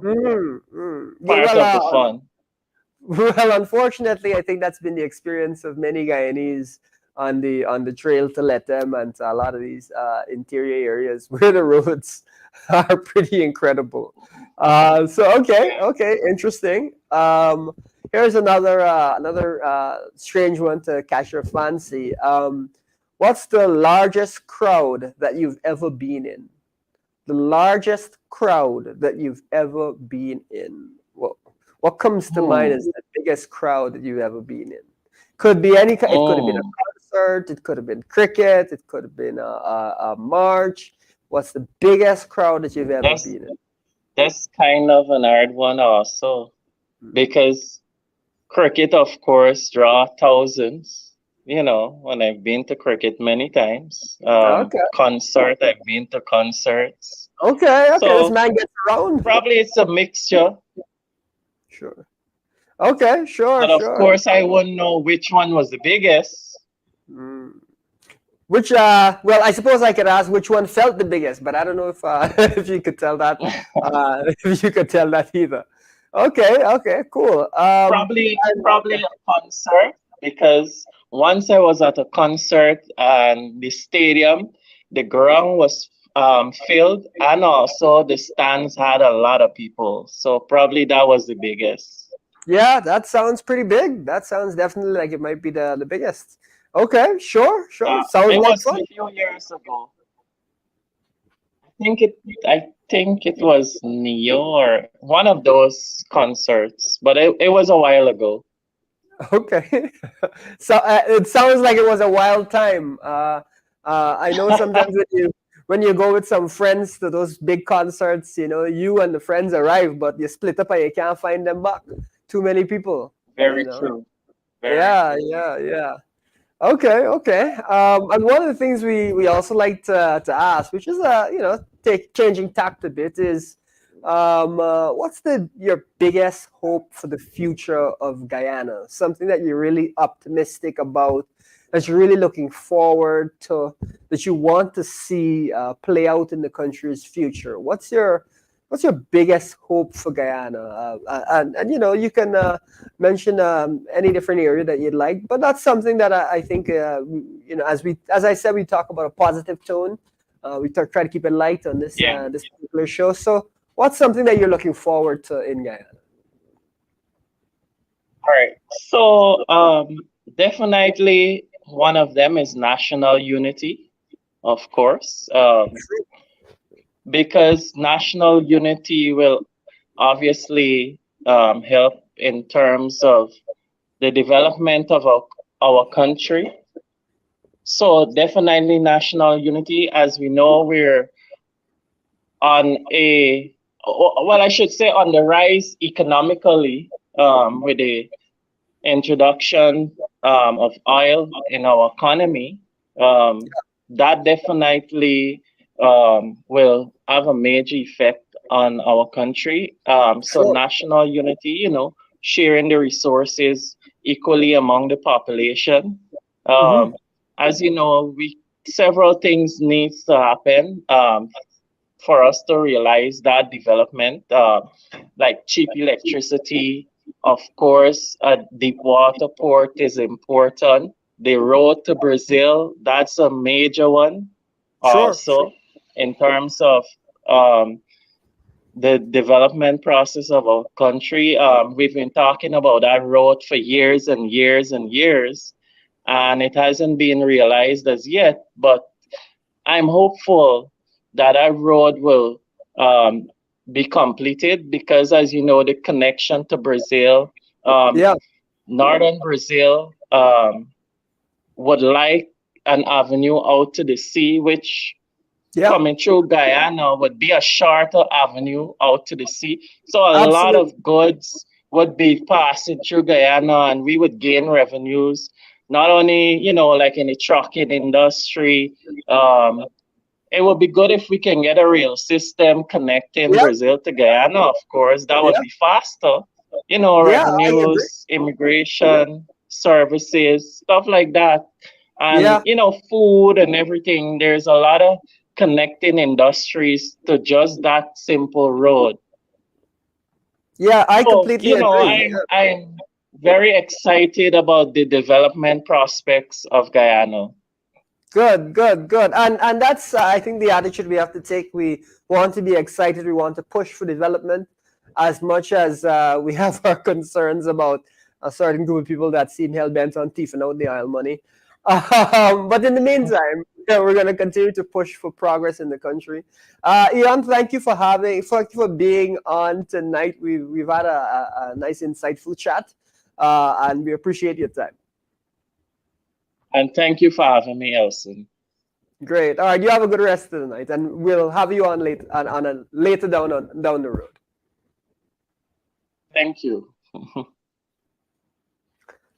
well, of the fun. well, unfortunately, I think that's been the experience of many Guyanese on the trail to Letem and to a lot of these interior areas where the roads are pretty incredible. So Yeah. okay, interesting. Here's another strange one to catch your fancy. What's the largest crowd that you've ever been in? The largest crowd that you've ever been in. What comes to mind as Hmm. the biggest crowd that you've ever been in? Could be any. It could have been a Mm. concert. It could have been cricket. It could have been a march. What's the biggest crowd that you've ever That's been in? that's kind of an hard one also. because cricket, of course, draw thousands. When I've been to cricket many times, Okay. I've been to concerts. Okay. Okay. This So man gets around. probably it's a mixture, Sure. Okay. Sure. but of Sure. course I wouldn't know which one was the biggest. Mm. Which, well, I suppose I could ask which one felt the biggest, but I don't know if if you could tell that, if you could tell that either. Okay, okay, cool. Probably a concert, because once I was at a concert and the stadium, the ground was filled, and also the stands had a lot of people. So probably that was the biggest. Yeah, that sounds pretty big. That sounds definitely like it might be the biggest. Okay, sure, sure. Sounds It like was fun. a few years ago. I think it was Neo or one of those concerts, but it was a while ago. Okay. So it sounds like it was a wild time. I know sometimes when you go with some friends to those big concerts, you and the friends arrive, but you split up and you can't find them back. Too many people, you Very know. true. Very Yeah, true. yeah, yeah. Okay, okay. And one of the things we also like to ask, which is changing tact a bit, is what's your biggest hope for the future of Guyana? Something that you're really optimistic about, that you're really looking forward to, that you want to see play out in the country's future. What's your biggest hope for Guyana? And you can mention any different area that you'd like, but that's something that I think as I said, we talk about a positive tone. Try to keep it light on this Yeah. this particular show. So, what's something that you're looking forward to in Guyana? All right. So, definitely one of them is national unity, of course, because national unity will obviously help in terms of the development of our country. So, definitely national unity. As we know, we're on I should say on the rise economically, with the introduction of oil in our economy. Um, that definitely will have a major effect on our country. So Sure. national unity, sharing the resources equally among the population. Hmm. Um, as you know, we several things needs to happen for us to realize that development, like cheap electricity, of course, a deep water port is important. The road to Brazil, that's a major one Sure. Sure. also in terms of um, the development process of our country. We've been talking about that road for years and years and years, and it hasn't been realized as yet, but I'm hopeful that our road will um, be completed because, as you know, the connection to Brazil, um, Yeah. northern Brazil, would like an avenue out to the sea, which Yeah. coming through Guyana would be a shorter avenue out to the sea. So a lot Absolutely. of goods would be passing through Guyana and we would gain revenues, not only, like in the trucking industry. Um, it would be good if we can get a real system connecting Yeah. Brazil to Guyana, of course. That would Yeah. be faster. Yeah. I agree. Revenues, immigration, services, stuff like that. And, Yeah. food and everything. There's a lot of connecting industries to just that simple road. Yeah. I So, completely agree. I'm very excited about the development prospects of Guyana. Good, good, good. And that's I think the attitude we have to take. We want to be excited. We want to push for development as much as we have our concerns about a certain group of people that seem hell bent on thieving out the oil money. But in the meantime, yeah, we're going to continue to push for progress in the country. Ian, thank you for being on tonight. We've had a nice, insightful chat, and we appreciate your time. And thank you for having me, Elson. Great. All right. You have a good rest of the night, and we'll have you on later down the road. Thank you.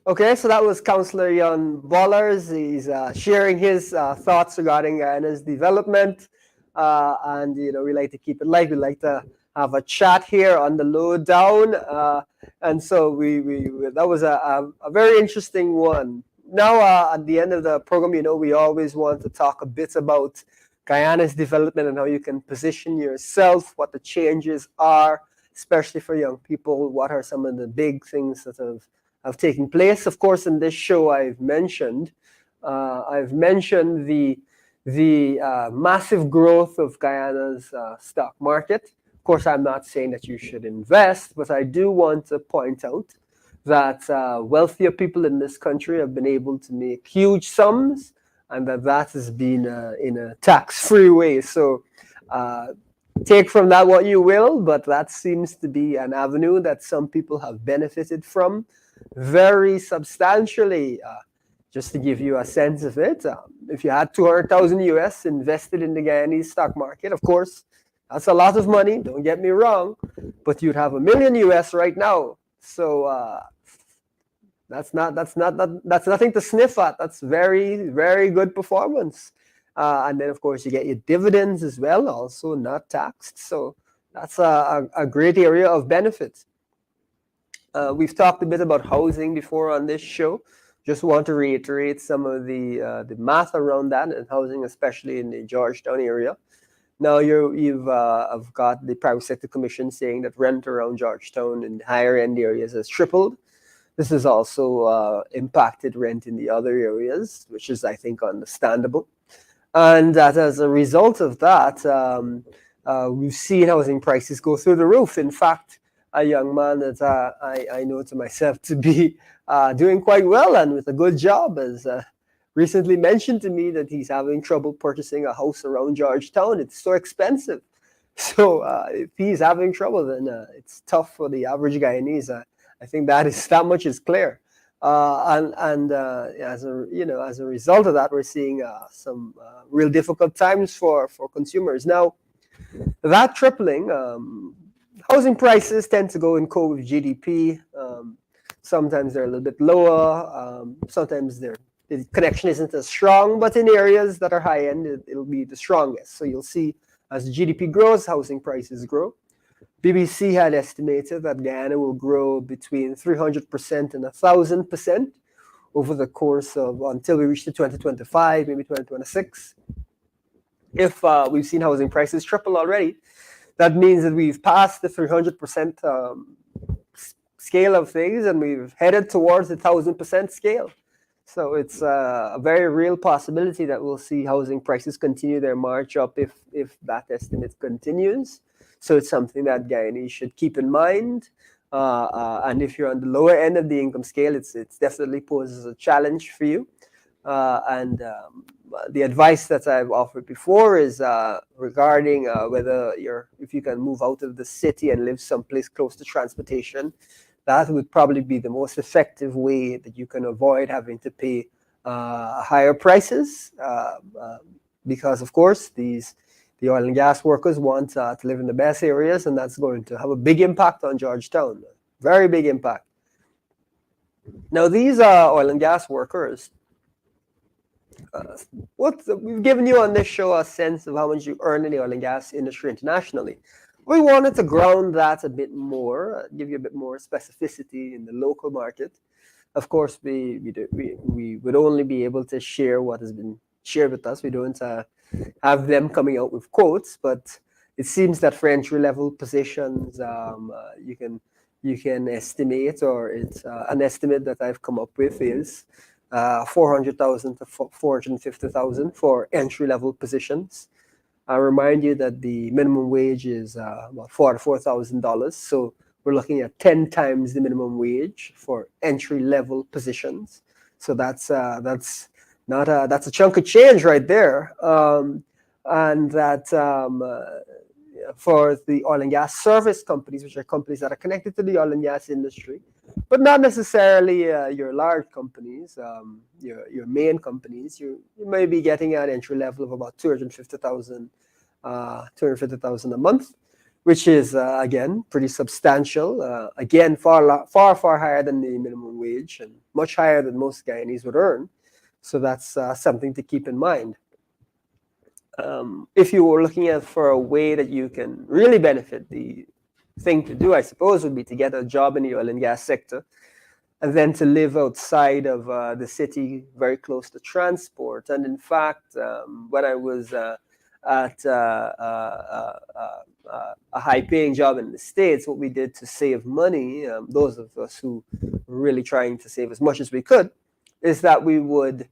Okay, so that was Councillor Jan Bollers. He's sharing his thoughts regarding Guyana's development. And, we like to keep it light. We like to have a chat here on the Lowdown. And so that was a very interesting one. Now, at the end of the program, we always want to talk a bit about Guyana's development and how you can position yourself, what the changes are, especially for young people. What are some of the big things that have taken place? Of course, in this show, I've mentioned the massive growth of Guyana's stock market. Of course, I'm not saying that you should invest, but I do want to point out that wealthier people in this country have been able to make huge sums, and that has been in a tax-free way. So take from that what you will, but that seems to be an avenue that some people have benefited from very substantially. Just to give you a sense of it, if you had 200,000 US invested in the Guyanese stock market, of course, that's a lot of money, don't get me wrong, but you'd have $1 million US right now. So that's nothing to sniff at. That's very, very good performance. And then, of course, you get your dividends as well, also not taxed. So that's a great area of benefit. We've talked a bit about housing before on this show. Just want to reiterate some of the math around that and housing, especially in the Georgetown area. Now you've got the Private Sector Commission saying that rent around Georgetown and higher end areas has tripled. This has also impacted rent in the other areas, which is, I think, understandable. And that as a result of that, we've seen housing prices go through the roof. In fact, a young man that I know to myself to be doing quite well and with a good job has recently mentioned to me that he's having trouble purchasing a house around Georgetown. It's so expensive. So if he's having trouble, then it's tough for the average Guyanese. I think that much is clear. And as a result of that, we're seeing some real difficult times for consumers. Now, that tripling, housing prices tend to go in co with GDP. Sometimes they're a little bit lower. Sometimes the connection isn't as strong, but in areas that are high end, it'll be the strongest. So you'll see as GDP grows, housing prices grow. BBC had estimated that Guyana will grow between 300% and 1,000% over the course of until we reach the 2025, maybe 2026. If we've seen housing prices triple already, that means that we've passed the 300% scale of things and we've headed towards the 1,000% scale. So it's a very real possibility that we'll see housing prices continue their march up if that estimate continues. So it's something that Guyanese should keep in mind. And if you're on the lower end of the income scale, it's definitely poses a challenge for you. And the advice that I've offered before is regarding if you can move out of the city and live someplace close to transportation. That would probably be the most effective way that you can avoid having to pay higher prices, because of course the oil and gas workers want to live in the best areas, and that's going to have a big impact on Georgetown, very big impact. Now these oil and gas workers, we've given you on this show a sense of how much you earn in the oil and gas industry internationally. We wanted to ground that a bit more, give you a bit more specificity in the local market. Of course, we would only be able to share what has been shared with us. We don't have them coming out with quotes, but it seems that for entry-level positions, you can estimate, or it's an estimate that I've come up with is 400,000 to 450,000 for entry-level positions. I remind you that the minimum wage is about $44,000. So we're looking at 10 times the minimum wage for entry-level positions. So that's a chunk of change right there. And that for the oil and gas service companies, which are companies that are connected to the oil and gas industry, but not necessarily your large companies, your main companies. You may be getting an entry level of about $250,000 a month. which is again pretty substantial. Again, far higher than the minimum wage and much higher than most Guyanese would earn. So that's something to keep in mind. If you were looking at for a way that you can really benefit, the thing to do, I suppose, would be to get a job in the oil and gas sector, and then to live outside of the city, very close to transport. And in fact, when I was at a high-paying job in the States, what we did to save money, those of us who were really trying to save as much as we could, is that we would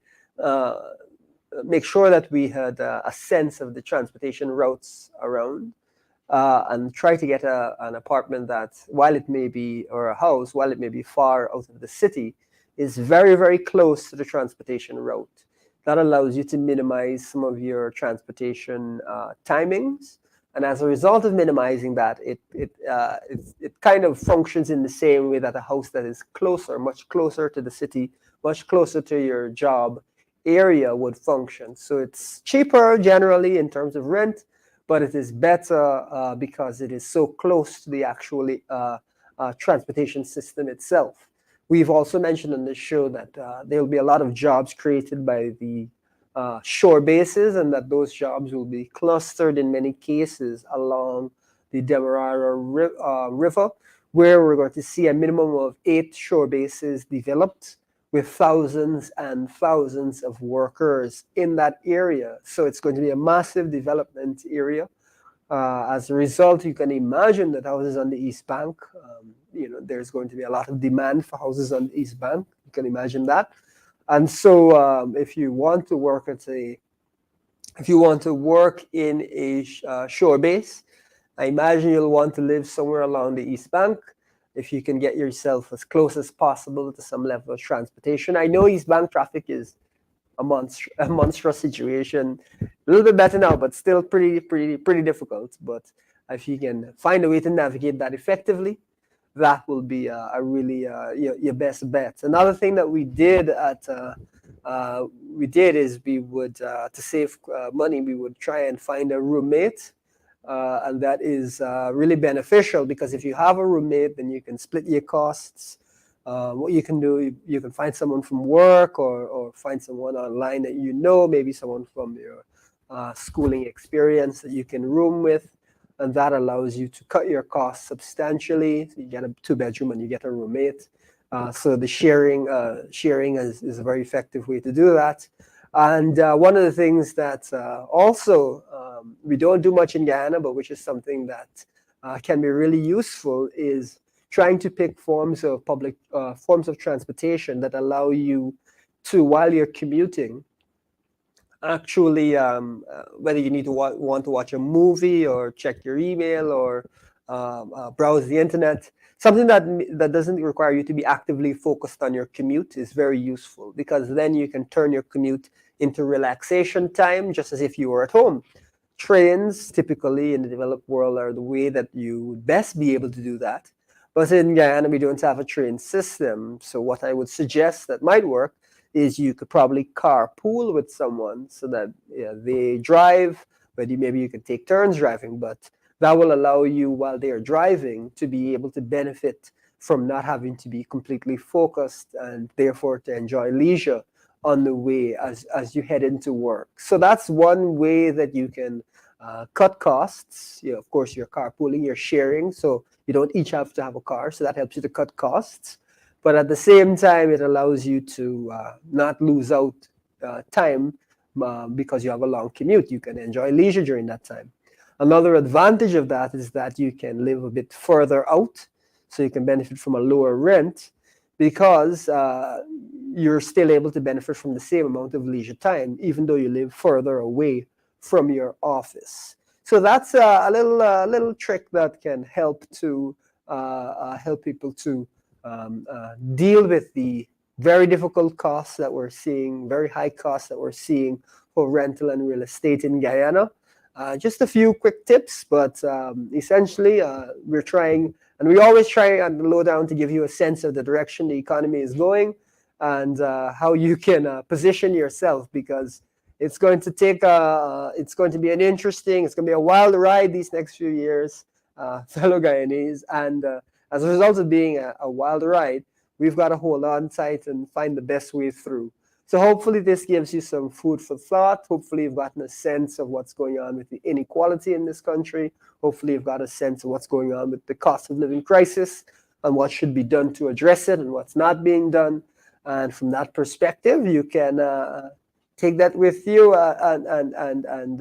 make sure that we had a sense of the transportation routes around, and try to get an apartment that, while it may be, or a house, while it may be far out of the city, is very, very close to the transportation route. That allows you to minimize some of your transportation timings. And as a result of minimizing that, it kind of functions in the same way that a house that is closer, much closer to the city, much closer to your job area would function. So it's cheaper generally in terms of rent, but it is better because it is so close to the actual transportation system itself. We've also mentioned on this show that there will be a lot of jobs created by the shore bases, and that those jobs will be clustered in many cases along the Demerara River, where we're going to see a minimum of 8 shore bases developed with thousands and thousands of workers in that area. So it's going to be a massive development area. As a result, you can imagine that houses on the East Bank, there's going to be a lot of demand for houses on the East Bank. You can imagine that. And so if you want to work in a shore base, I imagine you'll want to live somewhere along the East Bank, if you can get yourself as close as possible to some level of transportation. I know East Bank traffic is a monstrous situation. A little bit better now, but still pretty difficult. But if you can find a way to navigate that effectively, that will be a really your best bet. Another thing that we did is we would to save money, we would try and find a roommate. And that is really beneficial, because if you have a roommate, then you can split your costs. What you can do, you can find someone from work, or find someone online that maybe someone from your schooling experience that you can room with, and that allows you to cut your costs substantially. So you get a 2-bedroom and you get a roommate. So the sharing is a very effective way to do that. And one of the things that also we don't do much in Guyana, but which is something that can be really useful, is trying to pick forms of transportation that allow you to, while you're commuting, actually, whether you need to want to watch a movie or check your email or browse the internet, something that doesn't require you to be actively focused on your commute is very useful, because then you can turn your commute into relaxation time, just as if you were at home. Trains, typically in the developed world, are the way that you would best be able to do that. But in Guyana, we don't have a train system. So what I would suggest that might work is you could probably carpool with someone, so that they drive, but maybe you can take turns driving. But that will allow you, while they are driving, to be able to benefit from not having to be completely focused, and therefore to enjoy leisure on the way as you head into work. So that's one way that you can cut costs. Of course, you're carpooling, you're sharing, so you don't each have to have a car, so that helps you to cut costs. But at the same time, it allows you to not lose out time because you have a long commute. You can enjoy leisure during that time. Another advantage of that is that you can live a bit further out, so you can benefit from a lower rent, because you're still able to benefit from the same amount of leisure time, even though you live further away from your office. So that's a little trick that can help to help people to deal with the very difficult costs that we're seeing, very high costs that we're seeing for rental and real estate in Guyana. Just a few quick tips, but essentially we're trying, and we always try on the Lowdown to give you a sense of the direction the economy is going, and how you can position yourself, because it's going to be a wild ride these next few years, fellow Guyanese. And as a result of being a wild ride, we've got to hold on tight and find the best way through. So hopefully this gives you some food for thought. Hopefully you've gotten a sense of what's going on with the inequality in this country. Hopefully you've got a sense of what's going on with the cost of living crisis and what should be done to address it and what's not being done. And from that perspective, you can take that with you and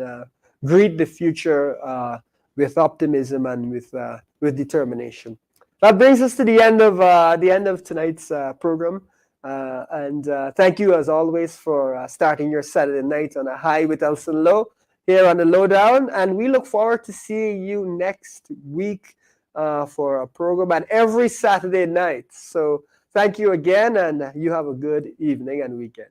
greet the future with optimism and with determination. That brings us to the end of tonight's program. Thank you, as always, for starting your Saturday night on a high with Elson Low here on the Lowdown. And we look forward to seeing you next week for a program and every Saturday night. So thank you again, and you have a good evening and weekend.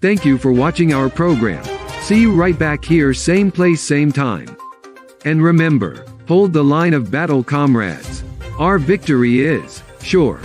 Thank you for watching our program. See you right back here, same place, same time. And remember, hold the line of battle, comrades. Our victory is sure.